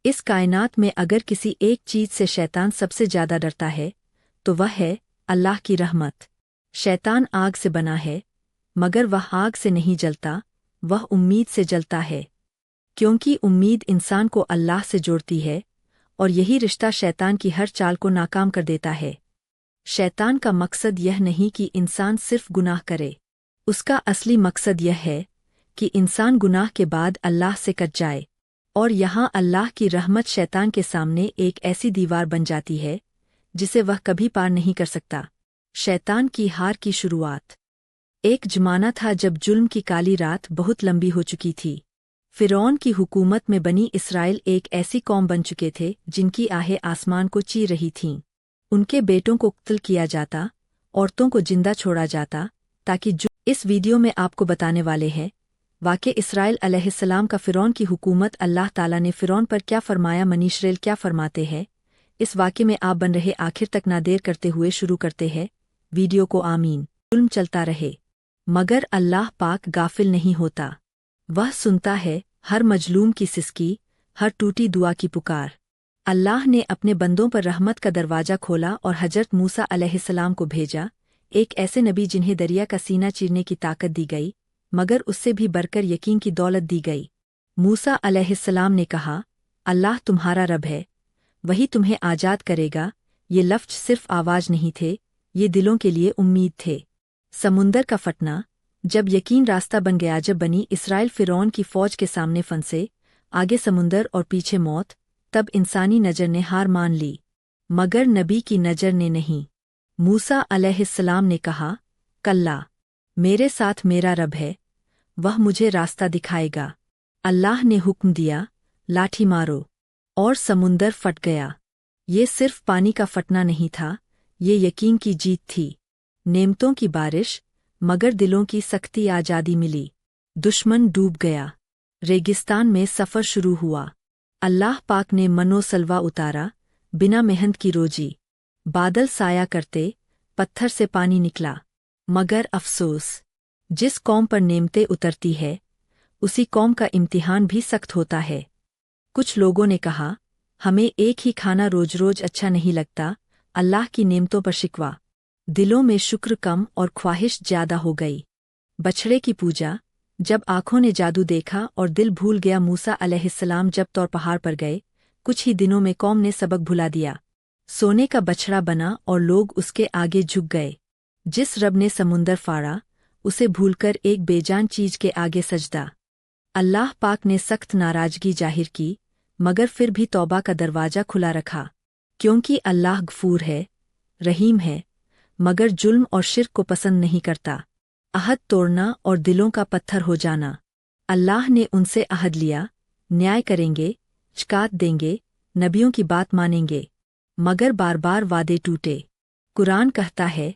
اس کائنات میں اگر کسی ایک چیز سے شیطان سب سے زیادہ ڈرتا ہے تو وہ ہے اللہ کی رحمت۔ شیطان آگ سے بنا ہے، مگر وہ آگ سے نہیں جلتا، وہ امید سے جلتا ہے، کیونکہ امید انسان کو اللہ سے جوڑتی ہے، اور یہی رشتہ شیطان کی ہر چال کو ناکام کر دیتا ہے۔ شیطان کا مقصد یہ نہیں کہ انسان صرف گناہ کرے، اس کا اصلی مقصد یہ ہے کہ انسان گناہ کے بعد اللہ سے کٹ جائے، اور یہاں اللہ کی رحمت شیطان کے سامنے ایک ایسی دیوار بن جاتی ہے جسے وہ کبھی پار نہیں کر سکتا۔ شیطان کی ہار کی شروعات۔ ایک زمانہ تھا جب ظلم کی کالی رات بہت لمبی ہو چکی تھی۔ فرعون کی حکومت میں بنی اسرائیل ایک ایسی قوم بن چکے تھے جن کی آہیں آسمان کو چیر رہی تھیں۔ ان کے بیٹوں کو قتل کیا جاتا، عورتوں کو زندہ چھوڑا جاتا، تاکہ اس ویڈیو میں آپ کو بتانے والے ہیں واقع اسرائیل علیہ السلام کا فرعون کی حکومت۔ اللہ تعالیٰ نے فرعون پر کیا فرمایا، بنی اسرائیل کیا فرماتے ہیں، اس واقعے میں آپ بن رہے آخر تک نہ دیر کرتے ہوئے شروع کرتے ہیں ویڈیو کو۔ آمین۔ ظلم چلتا رہے مگر اللہ پاک غافل نہیں ہوتا، وہ سنتا ہے ہر مظلوم کی سسکی، ہر ٹوٹی دعا کی پکار۔ اللہ نے اپنے بندوں پر رحمت کا دروازہ کھولا اور حضرت موسیٰ علیہ السلام کو بھیجا، ایک ایسے نبی جنہیں دریا کا سینہ چیرنے کی طاقت دی گئی، مگر اس سے بھی بڑھ کر یقین کی دولت دی گئی۔ موسیٰ علیہ السلام نے کہا، اللہ تمہارا رب ہے، وہی تمہیں آزاد کرے گا۔ یہ لفظ صرف آواز نہیں تھے، یہ دلوں کے لیے امید تھے۔ سمندر کا پھٹنا۔ جب یقین راستہ بن گیا، جب بنی اسرائیل فرعون کی فوج کے سامنے پھنسے، آگے سمندر اور پیچھے موت، تب انسانی نظر نے ہار مان لی، مگر نبی کی نظر نے نہیں۔ موسیٰ علیہ السلام نے کہا، کلا، میرے ساتھ میرا رب ہے، وہ مجھے راستہ دکھائے گا۔ اللہ نے حکم دیا، لاٹھی مارو، اور سمندر پھٹ گیا۔ یہ صرف پانی کا پھٹنا نہیں تھا، یہ یقین کی جیت تھی۔ نعمتوں کی بارش، مگر دلوں کی سختی۔ آزادی ملی، دشمن ڈوب گیا، ریگستان میں سفر شروع ہوا۔ اللہ پاک نے من و سلوہ اتارا، بنا محنت کی روزی۔ بادل سایہ کرتے، پتھر سے پانی نکلا، مگر افسوس، جس قوم پر نعمتیں اترتی ہے اسی قوم کا امتحان بھی سخت ہوتا ہے۔ کچھ لوگوں نے کہا، ہمیں ایک ہی کھانا روز روز اچھا نہیں لگتا۔ اللہ کی نعمتوں پر شکوہ، دلوں میں شکر کم اور خواہش زیادہ ہو گئی۔ بچھڑے کی پوجا۔ جب آنکھوں نے جادو دیکھا اور دل بھول گیا، موسیٰ علیہ السلام جب طور پہاڑ پر گئے، کچھ ہی دنوں میں قوم نے سبق بھلا دیا۔ سونے کا بچھڑا بنا اور لوگ اس کے آگے جھک گئے۔ جس رب نے سمندر پھاڑا، اسے بھول کر ایک بے جان چیز کے آگے سجدہ۔ اللہ پاک نے سخت ناراضگی ظاہر کی، مگر پھر بھی توبہ کا دروازہ کھلا رکھا، کیونکہ اللہ غفور ہے، رحیم ہے، مگر ظلم اور شرک کو پسند نہیں کرتا۔ عہد توڑنا اور دلوں کا پتھر ہو جانا۔ اللہ نے ان سے عہد لیا، نیائے کریں گے، زکوٰۃ دیں گے، نبیوں کی بات مانیں گے، مگر بار بار وعدے ٹوٹے۔ قرآن کہتا ہے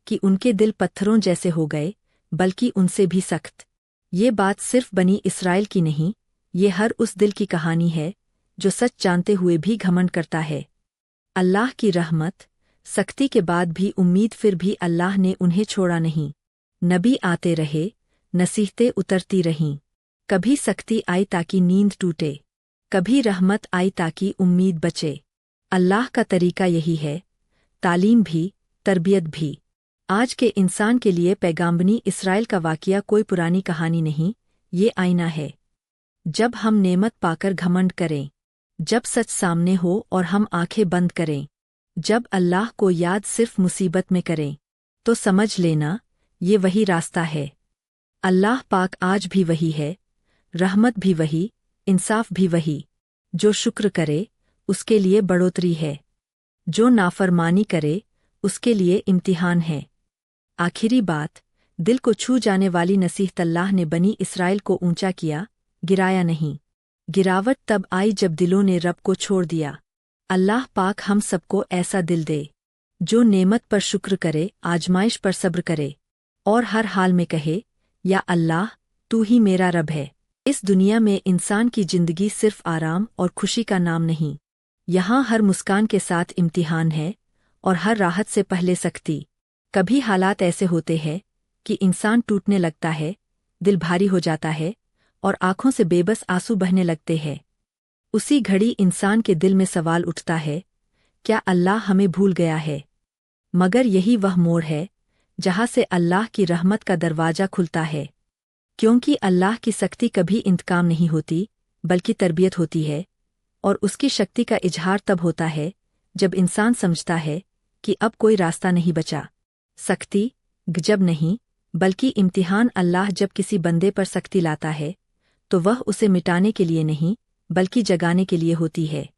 کہ ان کے دل پتھروں جیسے ہو گئے، بلکہ ان سے بھی سخت۔ یہ بات صرف بنی اسرائیل کی نہیں، یہ ہر اس دل کی کہانی ہے جو سچ جانتے ہوئے بھی گھمنڈ کرتا ہے۔ اللہ کی رحمت، سختی کے بعد بھی امید، پھر بھی اللہ نے انہیں چھوڑا نہیں۔ نبی آتے رہے، نصیحتیں اترتی رہیں، کبھی سختی آئی تاکہ نیند ٹوٹے، کبھی رحمت آئی تاکہ امید بچے۔ اللہ کا طریقہ یہی ہے، تعلیم بھی، تربیت بھی۔ آج کے انسان کے لیے پیغام بنی اسرائیل کا واقعہ کوئی پرانی کہانی نہیں، یہ آئینہ ہے۔ جب ہم نعمت پا کر گھمنڈ کریں، جب سچ سامنے ہو اور ہم آنکھیں بند کریں، جب اللہ کو یاد صرف مصیبت میں کریں، تو سمجھ لینا یہ وہی راستہ ہے۔ اللہ پاک آج بھی وہی ہے، رحمت بھی وہی، انصاف بھی وہی۔ جو شکر کرے اس کے لیے بڑھوتری ہے، جو نافرمانی کرے اس کے لیے امتحان ہے۔ آخری بات، دل کو چھو جانے والی نصیحت۔ اللہ نے بنی اسرائیل کو اونچا کیا، گرایا نہیں۔ گراوٹ تب آئی جب دلوں نے رب کو چھوڑ دیا۔ اللہ پاک ہم سب کو ایسا دل دے جو نعمت پر شکر کرے، آزمائش پر صبر کرے، اور ہر حال میں کہے، یا اللہ تو ہی میرا رب ہے۔ اس دنیا میں انسان کی زندگی صرف آرام اور خوشی کا نام نہیں، یہاں ہر مسکان کے ساتھ امتحان ہے، اور ہر راحت سے پہلے سختی۔ کبھی حالات ایسے ہوتے ہیں کہ انسان ٹوٹنے لگتا ہے، دل بھاری ہو جاتا ہے، اور آنکھوں سے بے بس آنسو بہنے لگتے ہیں۔ उसी घड़ी इंसान के दिल में सवाल उठता है, क्या अल्लाह हमें भूल गया है? मगर यही वह मोड़ है जहाँ से अल्लाह की रहमत का दरवाज़ा खुलता है। क्योंकि अल्लाह की सख्ती कभी इंतकाम नहीं होती, बल्कि तरबियत होती है, और उसकी शक्ति का इजहार तब होता है जब इंसान समझता है कि अब कोई रास्ता नहीं बचा। सख्ती गजब नहीं, बल्कि इम्तिहान। अल्लाह जब किसी बंदे पर सख्ती लाता है तो वह उसे मिटाने के लिए नहीं, बल्कि जगाने के लिए होती है।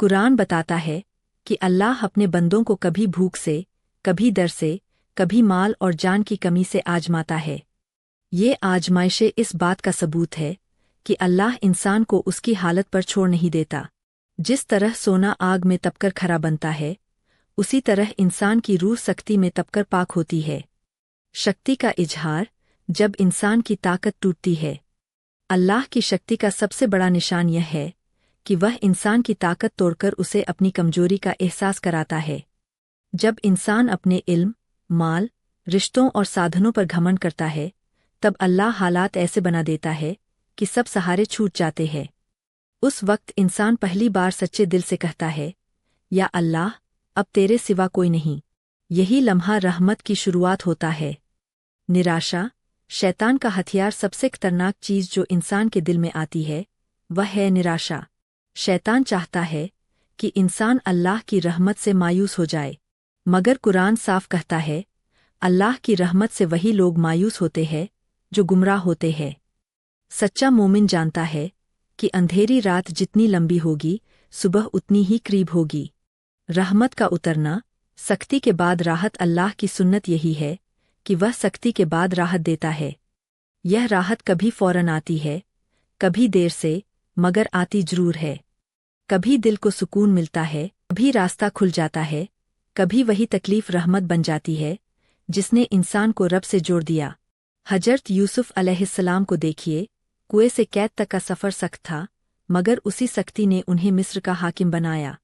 कुरान बताता है कि अल्लाह अपने बंदों को कभी भूख से, कभी डर से, कभी माल और जान की कमी से आजमाता है। ये आजमाइशें इस बात का सबूत है कि अल्लाह इंसान को उसकी हालत पर छोड़ नहीं देता। जिस तरह सोना आग में तपकर खरा बनता है, उसी तरह इंसान की रूह सख्ती में तपकर पाक होती है। शक्ति का इजहार जब इंसान की ताकत टूटती है। अल्लाह की शक्ति का सबसे बड़ा निशान यह है कि वह इंसान की ताकत तोड़कर उसे अपनी कमजोरी का एहसास कराता है। जब इंसान अपने इल्म, माल, रिश्तों और साधनों पर घमंड करता है, तब अल्लाह हालात ऐसे बना देता है कि सब सहारे छूट जाते हैं। उस वक्त इंसान पहली बार सच्चे दिल से कहता है, या अल्लाह, अब तेरे सिवा कोई नहीं। यही लम्हा रहमत की शुरुआत होता है। निराशा शैतान का हथियार। सबसे खतरनाक चीज़ जो इंसान के दिल में आती है, वह है निराशा। शैतान चाहता है कि इंसान अल्लाह की रहमत से मायूस हो जाए, मगर कुरान साफ कहता है, अल्लाह की रहमत से वही लोग मायूस होते हैं जो गुमराह होते हैं। सच्चा मोमिन जानता है कि अंधेरी रात जितनी लंबी होगी, सुबह उतनी ही करीब होगी। रहमत का उतरना, सख्ती के बाद राहत। अल्लाह की सुन्नत यही है कि वह सख्ती के बाद राहत देता है। यह राहत कभी फौरन आती है, कभी देर से, मगर आती जरूर है। कभी दिल को सुकून मिलता है, कभी रास्ता खुल जाता है, कभी वही तकलीफ रहमत बन जाती है जिसने इंसान को रब से जोड़ दिया। हजरत यूसुफ अलैहिस्सलाम को देखिए, कुएं से कैद तक का सफ़र सख्त था, मगर उसी सख्ती ने उन्हें मिस्र का हाकिम बनाया।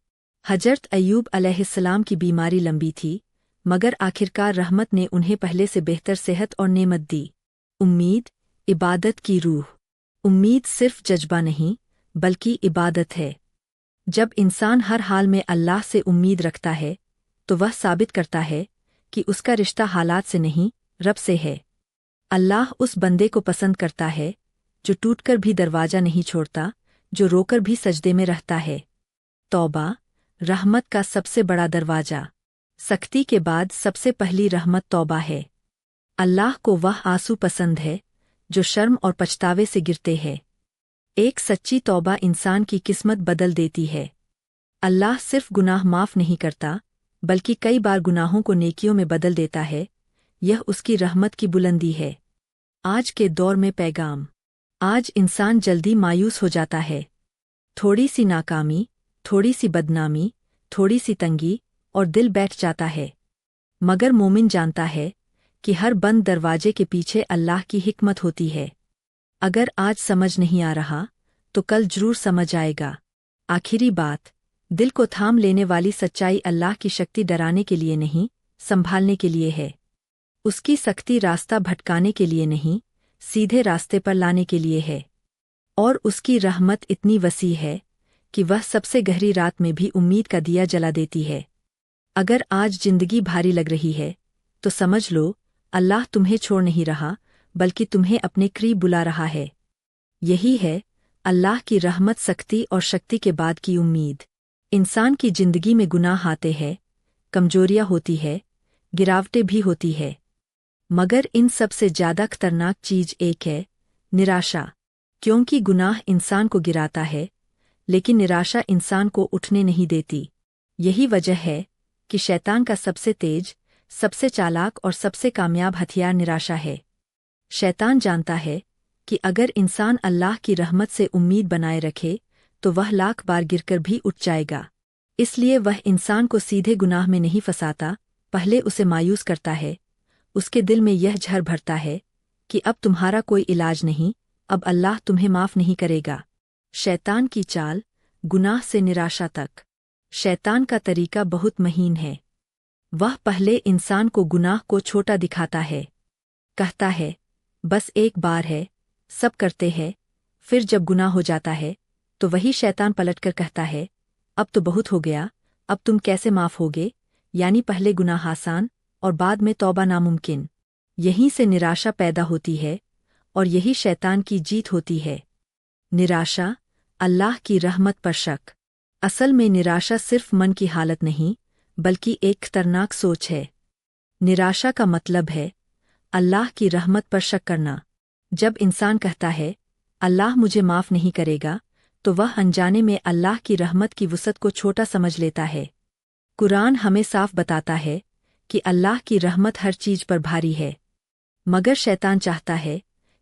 हजरत अय्यूब अलैहिस्सलाम की बीमारी लंबी थी, मगर आखिरकार रहमत ने उन्हें पहले से बेहतर सेहत और नेमत दी। उम्मीद इबादत की रूह। उम्मीद सिर्फ जज्बा नहीं, बल्कि इबादत है। जब इंसान हर हाल में अल्लाह से उम्मीद रखता है, तो वह साबित करता है कि उसका रिश्ता हालात से नहीं, रब से है। अल्लाह उस बंदे को पसंद करता है जो टूटकर भी दरवाज़ा नहीं छोड़ता, जो रोकर भी सजदे में रहता है। तौबा रहमत का सबसे बड़ा दरवाज़ा। सख्ती के बाद सबसे पहली रहमत तौबा है। अल्लाह को वह आंसू पसंद है जो शर्म और पछतावे से गिरते हैं। एक सच्ची तौबा इंसान की किस्मत बदल देती है। अल्लाह सिर्फ गुनाह माफ़ नहीं करता, बल्कि कई बार गुनाहों को नेकियों में बदल देता है। यह उसकी रहमत की बुलंदी है। आज के दौर में पैगाम। आज इंसान जल्दी मायूस हो जाता है। थोड़ी सी नाकामी, थोड़ी सी बदनामी, थोड़ी सी तंगी और दिल बैठ जाता है। मगर मोमिन जानता है कि हर बंद दरवाजे के पीछे अल्लाह की हिकमत होती है। अगर आज समझ नहीं आ रहा, तो कल जरूर समझ आएगा। आखिरी बात, दिल को थाम लेने वाली सच्चाई अल्लाह की शक्ति डराने के लिए नहीं, संभालने के लिए है। उसकी सख्ती रास्ता भटकाने के लिए नहीं, सीधे रास्ते पर लाने के लिए है। और उसकी रहमत इतनी वसी है कि वह सबसे गहरी रात में भी उम्मीद का दिया जला देती है। अगर आज जिंदगी भारी लग रही है, तो समझ लो अल्लाह तुम्हें छोड़ नहीं रहा, बल्कि तुम्हें अपने करीब बुला रहा है। यही है अल्लाह की रहमत, सख्ती और शक्ति के बाद की उम्मीद। इंसान की जिंदगी में गुनाह आते हैं, कमजोरियां होती है, गिरावटें भी होती है, मगर इन सब से ज्यादा खतरनाक चीज एक है, निराशा। क्योंकि गुनाह इंसान को गिराता है, लेकिन निराशा इंसान को उठने नहीं देती। यही वजह है कि शैतान का सबसे तेज, सबसे चालाक और सबसे कामयाब हथियार निराशा है। शैतान जानता है कि अगर इंसान अल्लाह की रहमत से उम्मीद बनाए रखे, तो वह लाख बार गिरकर भी उठ जाएगा। इसलिए वह इंसान को सीधे गुनाह में नहीं फंसाता, पहले उसे मायूस करता है। उसके दिल में यह झर भरता है कि अब तुम्हारा कोई इलाज नहीं, अब अल्लाह तुम्हें माफ़ नहीं करेगा। शैतान की चाल, गुनाह से निराशा तक। शैतान का तरीका बहुत महीन है। वह पहले इंसान को गुनाह को छोटा दिखाता है। कहता है, बस एक बार है, सब करते हैं। फिर जब गुनाह हो जाता है, تو वही शैतान पलटकर कहता है, अब तो बहुत हो गया, अब तुम कैसे माफ होगे, यानी पहले गुनाह आसान और बाद में तौबा नामुमकिन। यहीं से निराशा पैदा होती है और यही शैतान की जीत होती है। निराशा, अल्लाह की रहमत पर शक। असल में निराशा सिर्फ मन की हालत नहीं, बल्कि एक खतरनाक सोच है। निराशा का मतलब है अल्लाह की रहमत पर शक करना। जब इंसान कहता है, अल्लाह मुझे माफ़ नहीं करेगा, तो वह अनजाने में अल्लाह की रहमत की वुसअत को छोटा समझ लेता है। कुरान हमें साफ बताता है कि अल्लाह की रहमत हर चीज पर भारी है, मगर शैतान चाहता है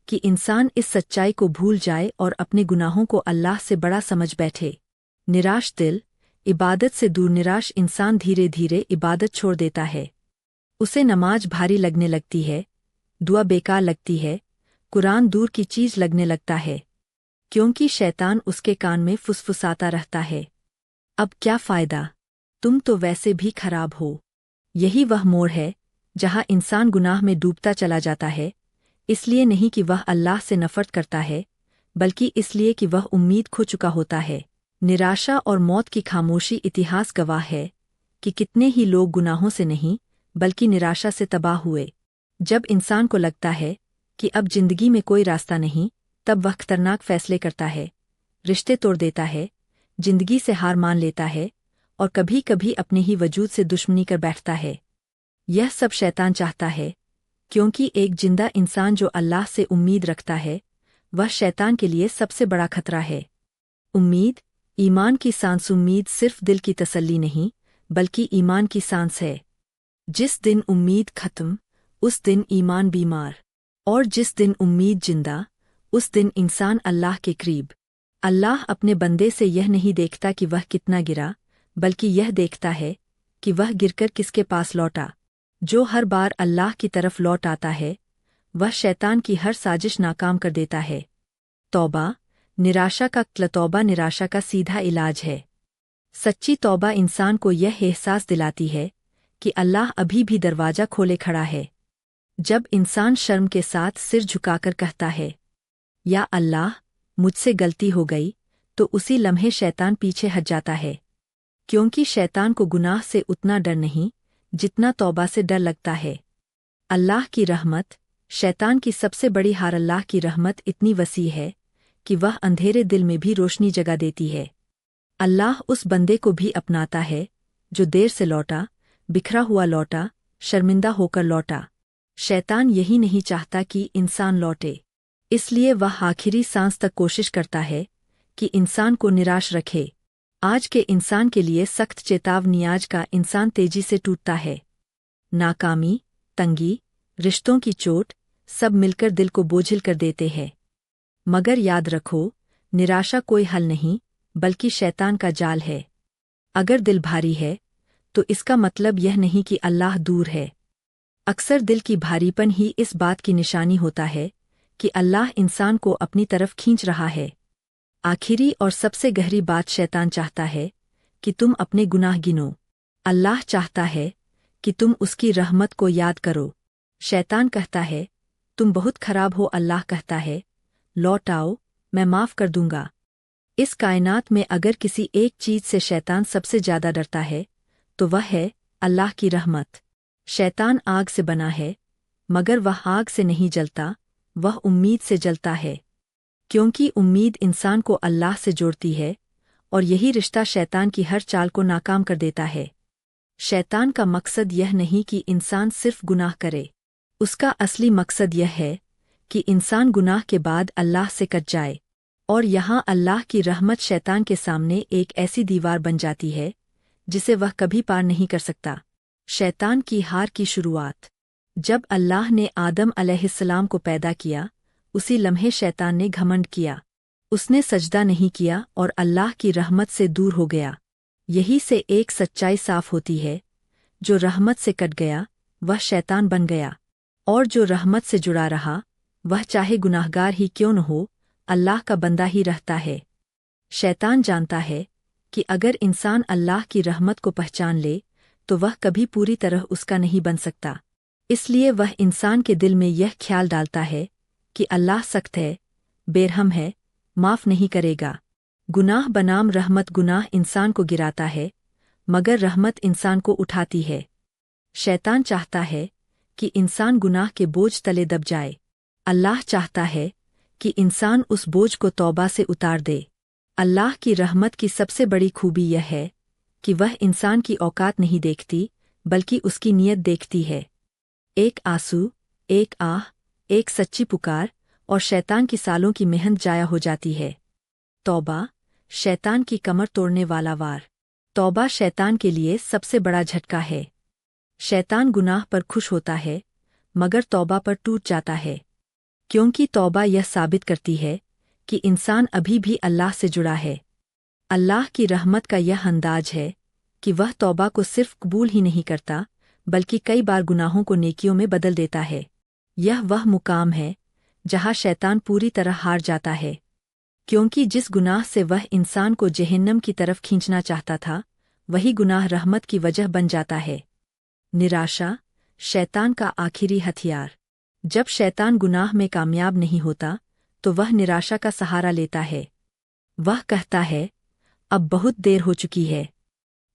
कि इंसान इस सच्चाई को भूल जाए और अपने गुनाहों को अल्लाह से बड़ा समझ बैठे। निराश दिल, इबादत से दूर निराश इंसान धीरे धीरे इबादत छोड़ देता है। उसे नमाज भारी लगने लगती है, दुआ बेकार लगती है, कुरान दूर की चीज लगने लगता है, क्योंकि शैतान उसके कान में फुसफुसाता रहता है, अब क्या फ़ायदा, तुम तो वैसे भी खराब हो। यही वह मोड़ है जहाँ इंसान गुनाह में डूबता चला जाता है, इसलिए नहीं कि वह अल्लाह से नफरत करता है, बल्कि इसलिए कि वह उम्मीद खो चुका होता है। निराशा और मौत की खामोशी इतिहास गवाह है कि कितने ही लोग गुनाहों से नहीं, बल्कि निराशा से तबाह हुए। जब इंसान को लगता है कि अब जिंदगी में कोई रास्ता नहीं, तब वह खतरनाक फैसले करता है, रिश्ते तोड़ देता है, जिंदगी से हार मान लेता है और कभी कभी अपने ही वजूद से दुश्मनी कर बैठता है। यह सब शैतान चाहता है, क्योंकि एक जिंदा इंसान जो अल्लाह से उम्मीद रखता है, वह शैतान के लिए सबसे बड़ा खतरा है। उम्मीद, ईमान की सांस। उम्मीद सिर्फ दिल की तसल्ली नहीं, बल्कि ईमान की सांस है। जिस दिन उम्मीद खत्म, उस दिन ईमान बीमार, और जिस दिन उम्मीद जिंदा, उस दिन इंसान अल्लाह के करीब। अल्लाह अपने बंदे से यह नहीं देखता कि वह कितना गिरा, बल्कि यह देखता है कि वह गिरकर किसके पास लौटा। जो हर बार अल्लाह की तरफ लौट आता है, वह शैतान की हर साजिश नाकाम कर देता है। तौबा, निराशा का तौबा निराशा का सीधा इलाज है। सच्ची तौबा इंसान को यह एहसास दिलाती है कि अल्लाह अभी भी दरवाजा खोले खड़ा है। जब इंसान शर्म के साथ सिर झुकाकर कहता है, या अल्लाह, मुझसे गलती हो गई, तो उसी लम्हे शैतान पीछे हट जाता है, क्योंकि शैतान को गुनाह से उतना डर नहीं जितना तौबा से डर लगता है। अल्लाह की रहमत, शैतान की सबसे बड़ी हार। अल्लाह की रहमत इतनी वसी है कि वह अंधेरे दिल में भी रोशनी जगा देती है। अल्लाह उस बंदे को भी अपनाता है जो देर से लौटा, बिखरा हुआ लौटा, शर्मिंदा होकर लौटा। शैतान यही नहीं चाहता कि इंसान लौटे, इसलिए वह आखिरी सांस तक कोशिश करता है कि इंसान को निराश रखे। आज के इंसान के लिए सख्त चेतावनी। आज का इंसान तेजी से टूटता है। नाकामी, तंगी, रिश्तों की चोट, सब मिलकर दिल को बोझिल कर देते हैं। मगर याद रखो, निराशा कोई हल नहीं, बल्कि शैतान का जाल है। अगर दिल भारी है, तो इसका मतलब यह नहीं कि अल्लाह दूर है। अक्सर दिल की भारीपन ही इस बात की निशानी होता है कि अल्लाह इंसान को अपनी तरफ खींच रहा है। आखिरी और सबसे गहरी बात, शैतान चाहता है कि तुम अपने गुनाह गिनो। अल्लाह चाहता है कि तुम उसकी रहमत को याद करो। शैतान कहता है, तुम बहुत खराब हो। अल्लाह कहता है, लौट आओ, मैं माफ़ कर दूंगा। इस कायनात में अगर किसी एक चीज से शैतान सबसे ज्यादा डरता है, तो वह है अल्लाह की रहमत। शैतान आग से बना है, मगर वह आग से नहीं जलता, वह उम्मीद से जलता है, क्योंकि उम्मीद इंसान को अल्लाह से जोड़ती है, और यही रिश्ता शैतान की हर चाल को नाकाम कर देता है। शैतान का मकसद यह नहीं कि इंसान सिर्फ गुनाह करे, उसका असली मकसद यह है कि इंसान गुनाह के बाद अल्लाह से कट जाए, और यहाँ अल्लाह की रहमत शैतान के सामने एक ऐसी दीवार बन जाती है जिसे वह कभी पार नहीं कर सकता। शैतान की हार की शुरुआत। जब अल्लाह ने आदम अलैहिस्सलाम को पैदा किया, उसी लम्हे शैतान ने घमंड किया। उसने सजदा नहीं किया और अल्लाह की रहमत से दूर हो गया। यही से एक सच्चाई साफ होती है, जो रहमत से कट गया, वह शैतान बन गया, और जो रहमत से जुड़ा रहा, वह चाहे गुनाहगार ही क्यों न हो, अल्लाह का बंदा ही रहता है। शैतान जानता है कि अगर इंसान अल्लाह की रहमत को पहचान ले, तो वह कभी पूरी तरह उसका नहीं बन सकता। इसलिए वह इंसान के दिल में यह ख्याल डालता है कि अल्लाह सख्त है, बेरहम है, माफ़ नहीं करेगा। गुनाह बनाम रहमत। गुनाह इंसान को गिराता है, मगर रहमत इंसान को उठाती है। शैतान चाहता है कि इंसान गुनाह के बोझ तले दब जाए। अल्लाह चाहता है कि इंसान उस बोझ को तौबा से उतार दे। अल्लाह की रहमत की सबसे बड़ी खूबी यह है कि वह इंसान की औकात नहीं देखती, बल्कि उसकी नीयत देखती है। एक आंसू, एक आह, एक सच्ची पुकार, और शैतान की सालों की मेहनत जाया हो जाती है। तौबा, शैतान की कमर तोड़ने वाला वार। तौबा शैतान के लिए सबसे बड़ा झटका है। शैतान गुनाह पर खुश होता है, मगर तौबा पर टूट जाता है, क्योंकि तौबा यह साबित करती है कि इंसान अभी भी अल्लाह से जुड़ा है। अल्लाह की रहमत का यह अंदाज है कि वह तौबा को सिर्फ कबूल ही नहीं करता, बल्कि कई बार गुनाहों को नेकियों में बदल देता है। यह वह मुकाम है जहाँ शैतान पूरी तरह हार जाता है, क्योंकि जिस गुनाह से वह इंसान को जहन्नम की तरफ खींचना चाहता था, वही गुनाह रहमत की वजह बन जाता है। निराशा, शैतान का आखिरी हथियार। जब शैतान गुनाह में कामयाब नहीं होता, तो वह निराशा का सहारा लेता है। वह कहता है, अब बहुत देर हो चुकी है,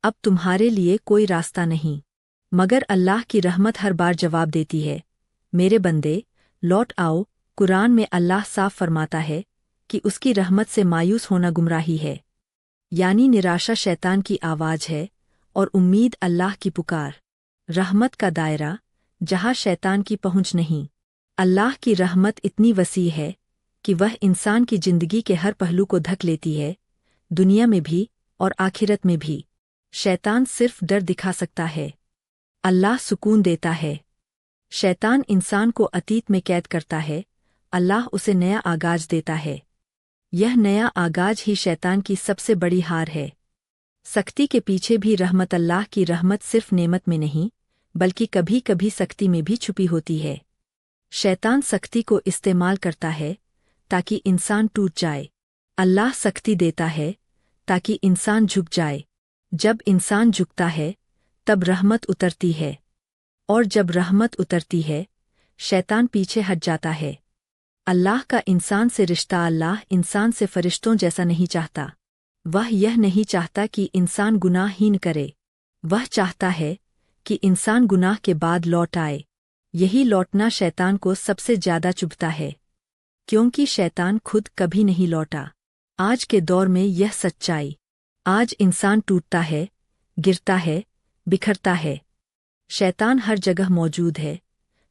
अब तुम्हारे लिए कोई रास्ता नहीं। मगर अल्लाह की रहमत हर बार जवाब देती है, मेरे बंदे, लौट आओ। कुरान में अल्लाह साफ फरमाता है कि उसकी रहमत से मायूस होना गुमराही है। यानी निराशा शैतान की आवाज़ है और उम्मीद अल्लाह की पुकार। रहमत का दायरा, जहाँ शैतान की पहुँच नहीं। अल्लाह की रहमत इतनी वसी है कि वह इंसान की जिंदगी के हर पहलू को ढक लेती है, दुनिया में भी और आखिरत में भी। शैतान सिर्फ डर दिखा सकता है, अल्लाह सुकून देता है। शैतान इंसान को अतीत में कैद करता है, अल्लाह उसे नया आगाज देता है। यह नया आगाज ही शैतान की सबसे बड़ी हार है। सख्ती के पीछे भी रहमत। अल्लाह की रहमत सिर्फ नेमत में नहीं, बल्कि कभी कभी सख्ती में भी छुपी होती है। शैतान सख्ती को इस्तेमाल करता है ताकि इंसान टूट जाए। अल्लाह सख्ती देता है ताकि इंसान झुक जाए। जब इंसान झुकता है, तब रहमत उतरती है, और जब रहमत उतरती है, शैतान पीछे हट जाता है। अल्लाह का इंसान से रिश्ता। अल्लाह इंसान से फरिश्तों जैसा नहीं चाहता। वह यह नहीं चाहता कि इंसान गुनाहहीन करे। वह चाहता है कि इंसान गुनाह के बाद लौट आए। यही लौटना शैतान को सबसे ज्यादा चुभता है, क्योंकि शैतान खुद कभी नहीं लौटा। आज के दौर में यह सच्चाई। आज इंसान टूटता है, गिरता है, बिखरता है। शैतान हर जगह मौजूद है,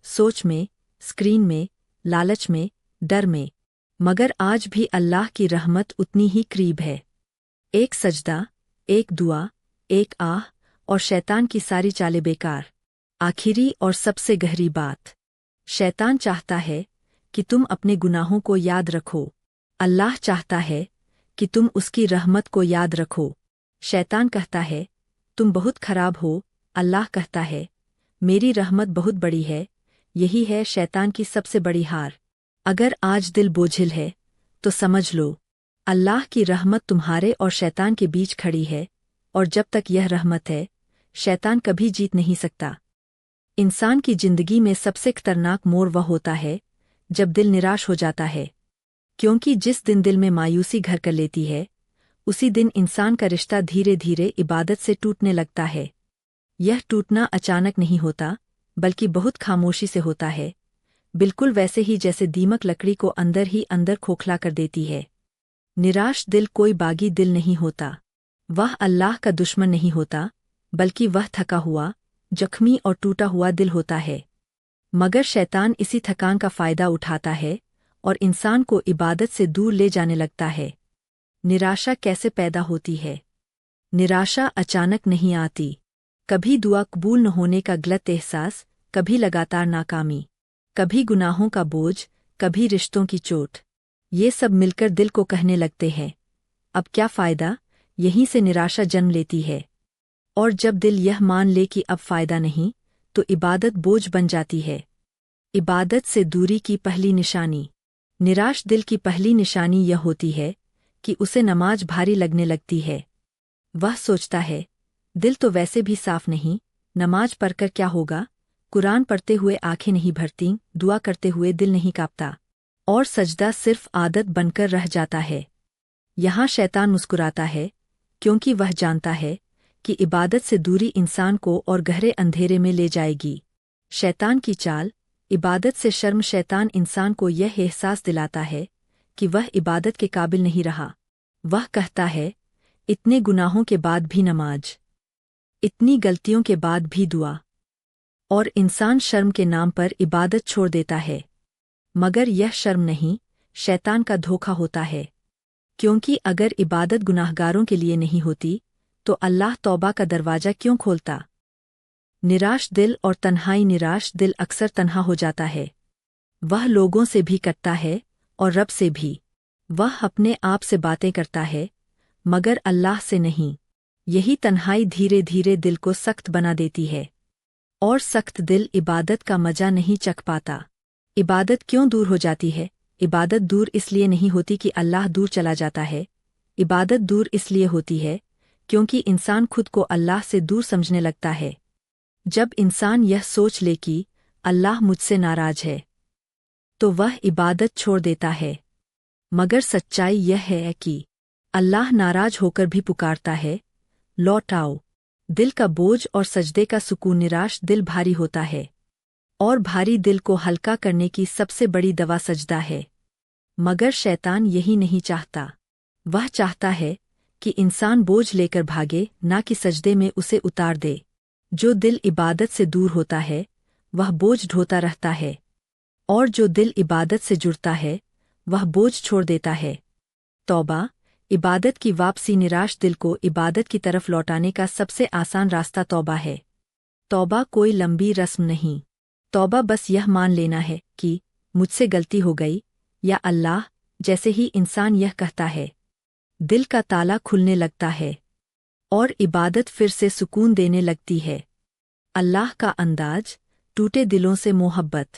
सोच में, स्क्रीन में, लालच में, डर में। मगर आज भी अल्लाह की रहमत उतनी ही करीब है। एक सजदा, एक दुआ, एक आह, और शैतान की सारी चालें बेकार। आखिरी और सबसे गहरी बात, शैतान चाहता है कि तुम अपने गुनाहों को याद रखो। अल्लाह चाहता है कि तुम उसकी रहमत को याद रखो। शैतान कहता है, तुम बहुत खराब हो। अल्लाह कहता है, मेरी रहमत बहुत बड़ी है। यही है शैतान की सबसे बड़ी हार। अगर आज दिल बोझिल है, तो समझ लो, अल्लाह की रहमत तुम्हारे और शैतान के बीच खड़ी है, और जब तक यह रहमत है, शैतान कभी जीत नहीं सकता। इंसान की जिंदगी में सबसे खतरनाक मोड़ वह होता है जब दिल निराश हो जाता है, क्योंकि जिस दिन दिल में मायूसी घर कर लेती है, उसी दिन इंसान का रिश्ता धीरे धीरे इबादत से टूटने लगता है। यह टूटना अचानक नहीं होता, बल्कि बहुत खामोशी से होता है, बिल्कुल वैसे ही जैसे दीमक लकड़ी को अंदर ही अंदर खोखला कर देती है। निराश दिल कोई बागी दिल नहीं होता। वह अल्लाह का दुश्मन नहीं होता, बल्कि वह थका हुआ, जख्मी और टूटा हुआ दिल होता है। मगर शैतान इसी थकान का फायदा उठाता है और इंसान को इबादत से दूर ले जाने लगता है। निराशा कैसे पैदा होती है? निराशा अचानक नहीं आती। कभी दुआ कबूल न होने का गलत एहसास, कभी लगातार नाकामी, कभी गुनाहों का बोझ, कभी रिश्तों की चोट। ये सब मिलकर दिल को कहने लगते हैं, अब क्या फ़ायदा। यहीं से निराशा जन्म लेती है। और जब दिल यह मान ले कि अब फ़ायदा नहीं, तो इबादत बोझ बन जाती है। इबादत से दूरी की पहली निशानी। निराश दिल की पहली निशानी यह होती है कि उसे नमाज भारी लगने लगती है। वह सोचता है, दिल तो वैसे भी साफ नहीं, नमाज पढ़कर क्या होगा। कुरान पढ़ते हुए आंखें नहीं भरतीं, दुआ करते हुए दिल नहीं कांपता, और सजदा सिर्फ आदत बनकर रह जाता है। یہاں شیطان مسکراتا ہے کیونکہ وہ جانتا ہے کہ عبادت سے دوری انسان کو اور گہرے اندھیرے میں لے جائے گی۔ شیطان کی چال، عبادت سے شرم۔ شیطان انسان کو یہ احساس دلاتا ہے کہ وہ عبادت کے قابل نہیں رہا۔ وہ کہتا ہے، اتنے گناہوں کے بعد بھی نماز، اتنی غلطیوں کے بعد بھی دعا، اور انسان شرم کے نام پر عبادت چھوڑ دیتا ہے۔ مگر یہ شرم نہیں، شیطان کا دھوکہ ہوتا ہے، کیونکہ اگر عبادت گناہگاروں کے لیے نہیں ہوتی تو اللہ توبہ کا دروازہ کیوں کھولتا؟ نراش دل اور تنہائی۔ نراش دل اکثر تنہا ہو جاتا ہے۔ وہ لوگوں سے بھی کٹتا ہے اور رب سے بھی۔ وہ اپنے آپ سے باتیں کرتا ہے مگر اللہ سے نہیں۔ یہی تنہائی دھیرے دھیرے دل کو سخت بنا دیتی ہے، اور سخت دل عبادت کا مزہ نہیں چکھ پاتا۔ عبادت کیوں دور ہو جاتی ہے؟ عبادت دور اس لیے نہیں ہوتی کہ اللہ دور چلا جاتا ہے۔ عبادت دور اس لیے ہوتی ہے کیونکہ انسان خود کو اللہ سے دور سمجھنے لگتا ہے۔ جب انسان یہ سوچ لے کہ اللہ مجھ سے ناراض ہے تو وہ عبادت چھوڑ دیتا ہے۔ مگر سچائی یہ ہے کہ اللہ ناراض ہو کر بھی پکارتا ہے، لوٹ آؤ۔ دل کا بوجھ اور سجدے کا سکون۔ نراش دل بھاری ہوتا ہے، اور بھاری دل کو ہلکا کرنے کی سب سے بڑی دوا سجدہ ہے۔ مگر شیطان یہی نہیں چاہتا۔ وہ چاہتا ہے کہ انسان بوجھ لے کر بھاگے، نہ کہ سجدے میں اسے اتار دے۔ جو دل عبادت سے دور ہوتا ہے وہ بوجھ ڈھوتا رہتا ہے، اور جو دل عبادت سے جڑتا ہے وہ بوجھ چھوڑ دیتا ہے۔ توبہ، عبادت کی واپسی۔ نراش دل کو عبادت کی طرف لوٹانے کا سب سے آسان راستہ توبہ ہے۔ توبہ کوئی لمبی رسم نہیں، توبہ بس یہ مان لینا ہے کہ مجھ سے غلطی ہو گئی، یا اللہ۔ جیسے ہی انسان یہ کہتا ہے، دل کا تالا کھلنے لگتا ہے، اور عبادت پھر سے سکون دینے لگتی ہے۔ اللہ کا انداز، ٹوٹے دلوں سے محبت۔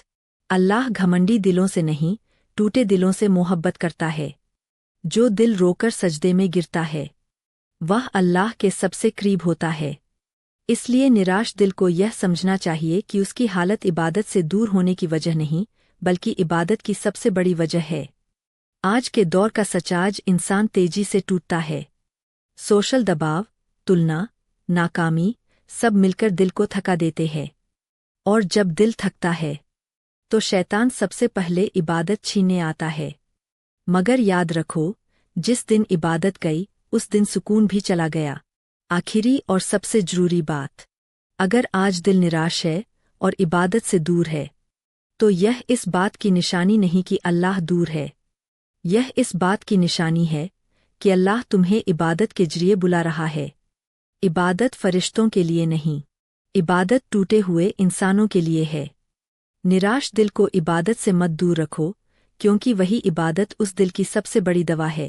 اللہ گھمنڈی دلوں سے نہیں، ٹوٹے دلوں سے محبت کرتا ہے۔ جو دل رو کر سجدے میں گرتا ہے وہ اللہ کے سب سے قریب ہوتا ہے۔ اس لیے نراش دل کو یہ سمجھنا چاہیے کہ اس کی حالت عبادت سے دور ہونے کی وجہ نہیں، بلکہ عبادت کی سب سے بڑی وجہ ہے۔ آج کے دور کا سچاج انسان تیزی سے ٹوٹتا ہے۔ سوشل دباؤ، تلنا، ناکامی، سب مل کر دل کو تھکا دیتے ہیں، اور جب دل تھکتا ہے تو شیطان سب سے پہلے عبادت چھیننے آتا ہے۔ مگر یاد رکھو، جس دن عبادت گئی اس دن سکون بھی چلا گیا۔ آخری اور سب سے ضروری بات، اگر آج دل نراش ہے اور عبادت سے دور ہے تو یہ اس بات کی نشانی نہیں کہ اللہ دور ہے، یہ اس بات کی نشانی ہے کہ اللہ تمہیں عبادت کے ذریعے بلا رہا ہے۔ عبادت فرشتوں کے لیے نہیں، عبادت ٹوٹے ہوئے انسانوں کے لیے ہے۔ نراش دل کو عبادت سے مت دور رکھو، کیونکہ وہی عبادت اس دل کی سب سے بڑی دوا ہے۔